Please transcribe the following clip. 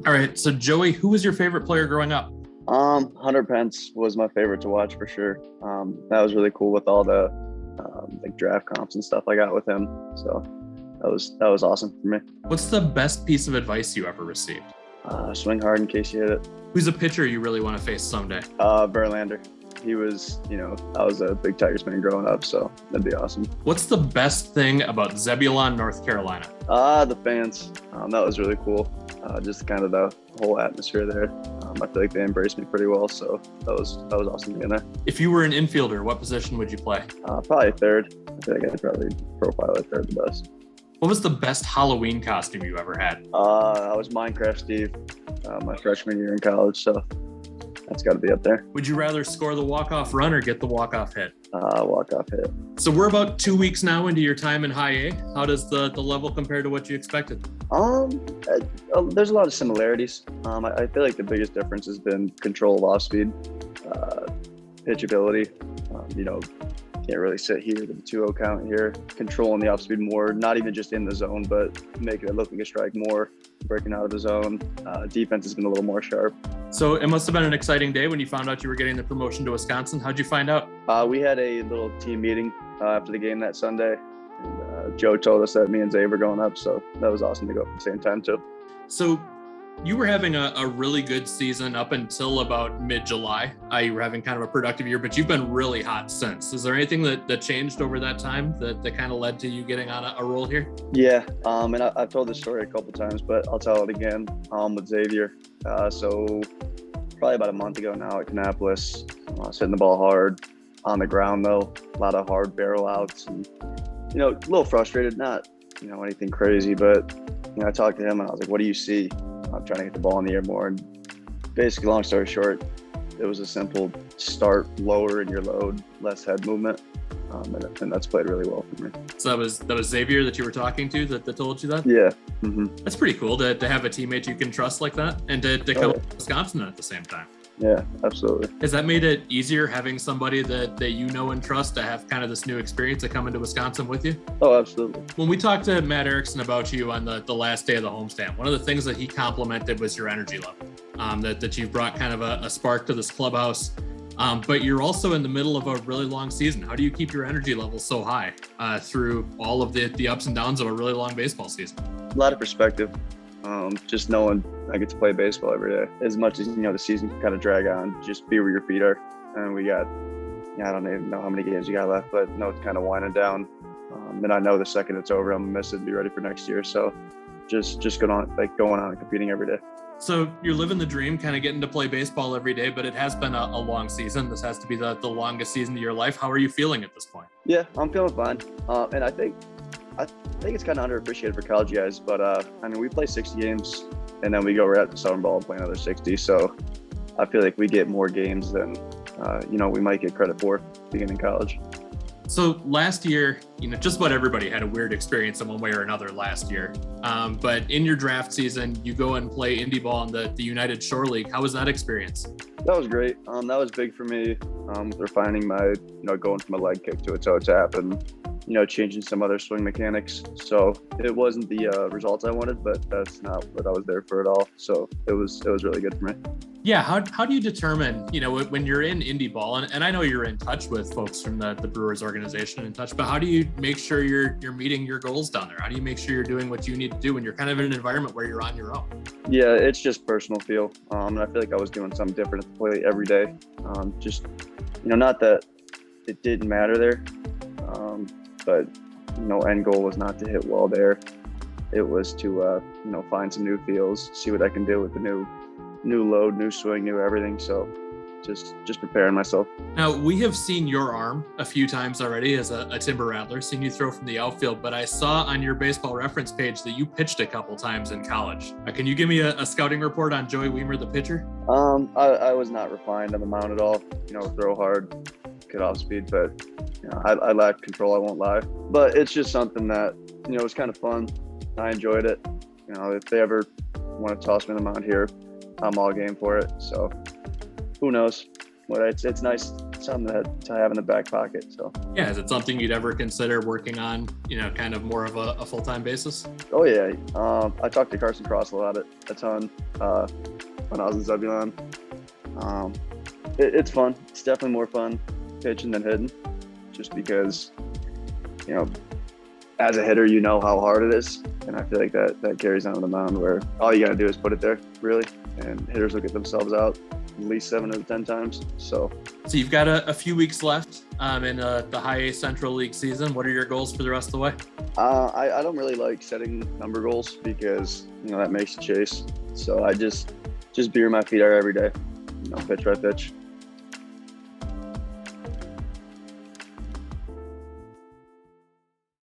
All right. So Joey, who was your favorite player growing up? Hunter Pence was my favorite to watch for sure. That was really cool with all the like draft comps and stuff I got with him. So that was awesome for me. What's the best piece of advice you ever received? Swing hard in case you hit it. Who's a pitcher you really want to face someday? Verlander. He was, I was a big Tigers fan growing up, so that'd be awesome. What's the best thing about Zebulon, North Carolina? The fans. That was really cool. Just kind of the whole atmosphere there. I feel like they embraced me pretty well, so that was awesome being there. If you were an infielder, what position would you play? Probably third. I feel like I'd probably profile at third the best. What was the best Halloween costume you ever had? I was Minecraft Steve, my freshman year in college, so that's got to be up there. Would you rather score the walk-off run or get the walk-off hit? Walk-off hit. So we're about 2 weeks now into your time in high A. How does the level compare to what you expected? There's a lot of similarities. I feel like the biggest difference has been control of off speed, pitchability. Can't really sit here with a 2-0 count here, controlling the off speed more, not even just in the zone, but making it look like a strike more, breaking out of the zone. Defense has been a little more sharp. So it must have been an exciting day when you found out you were getting the promotion to Wisconsin. How'd you find out? We had a little team meeting after the game that Sunday. And, Joe told us that me and Zay were going up, so that was awesome to go at the same time too. So you were having a really good season up until about mid-July. You were having kind of a productive year, but you've been really hot since. Is there anything that changed over that time that kind of led to you getting on a roll here? Yeah, and I've told this story a couple times, but I'll tell it again with Xavier. So probably about a month ago now at Kannapolis, hitting the ball hard on the ground though, a lot of hard barrel outs, and a little frustrated, not anything crazy, but I talked to him and I was like, "What do you see?" I'm trying to get the ball in the air more. And basically, long story short, it was a simple start lower in your load, less head movement. And that's played really well for me. So that was Xavier that you were talking to that told you that? Yeah. Mm-hmm. That's pretty cool to have a teammate you can trust like that and to come to Wisconsin at the same time. Yeah, absolutely. Has that made it easier having somebody that you know and trust to have kind of this new experience to come into Wisconsin with you? Oh, absolutely. When we talked to Matt Erickson about you on the last day of the homestand, one of the things that he complimented was your energy level, that you've brought kind of a spark to this clubhouse. But you're also in the middle of a really long season. How do you keep your energy level so high through all of the ups and downs of a really long baseball season? A lot of perspective. Just knowing I get to play baseball every day. As much as, the season can kind of drag on, just be where your feet are. And we got, I don't even know how many games we got left, but it's kind of winding down. And I know the second it's over, I'm going to miss it and be ready for next year. So just going on and competing every day. So you're living the dream, kind of getting to play baseball every day, but it has been a long season. This has to be the longest season of your life. How are you feeling at this point? Yeah, I'm feeling fine. And I think it's kind of underappreciated for college guys, but we play 60 games and then we go right out to Southern Ball and play another 60. So I feel like we get more games than we might get credit for beginning college. So last year, just about everybody had a weird experience in one way or another last year. But in your draft season, you go and play indie ball in the United Shore League. How was that experience? That was great. That was big for me. Refining my, going from a leg kick to a toe tap and, changing some other swing mechanics. So it wasn't the results I wanted, but that's not what I was there for at all. So it was really good for me. Yeah. How do you determine, when you're in indie ball, and I know you're in touch with folks from the Brewers organization but how do you make sure you're meeting your goals down there? How do you make sure you're doing what you need to do when you're kind of in an environment where you're on your own? Yeah, it's just personal feel. And I feel like I was doing something different at the plate every day. Not that it didn't matter there, but end goal was not to hit well there. It was to find some new feels, see what I can do with the new load, new swing, new everything. So just preparing myself. Now, we have seen your arm a few times already as a Timber Rattler, seen you throw from the outfield, but I saw on your baseball reference page that you pitched a couple times in college. Can you give me a scouting report on Joey Wiemer, the pitcher? I was not refined on the mound at all. Throw hard, get off speed, but I lacked control, I won't lie. But it's just something that, it was kind of fun. I enjoyed it. If they ever want to toss me on the mound here, I'm all game for it. So who knows? But it's nice something to have in the back pocket. So yeah, is it something you'd ever consider working on, kind of more of a full-time basis? oh yeah, I talked to Carson Cross about it a ton when I was in Zebulon. It's fun. It's definitely more fun pitching than hitting, just because as a hitter, how hard it is, and I feel like that carries on to the mound, where all you got to do is put it there, really, and hitters will get themselves out at least 7 out of 10 times. So you've got a few weeks left in the High A Central League season. What are your goals for the rest of the way? I don't really like setting number goals, because that makes you chase. So I just be where my feet are every day, pitch by pitch.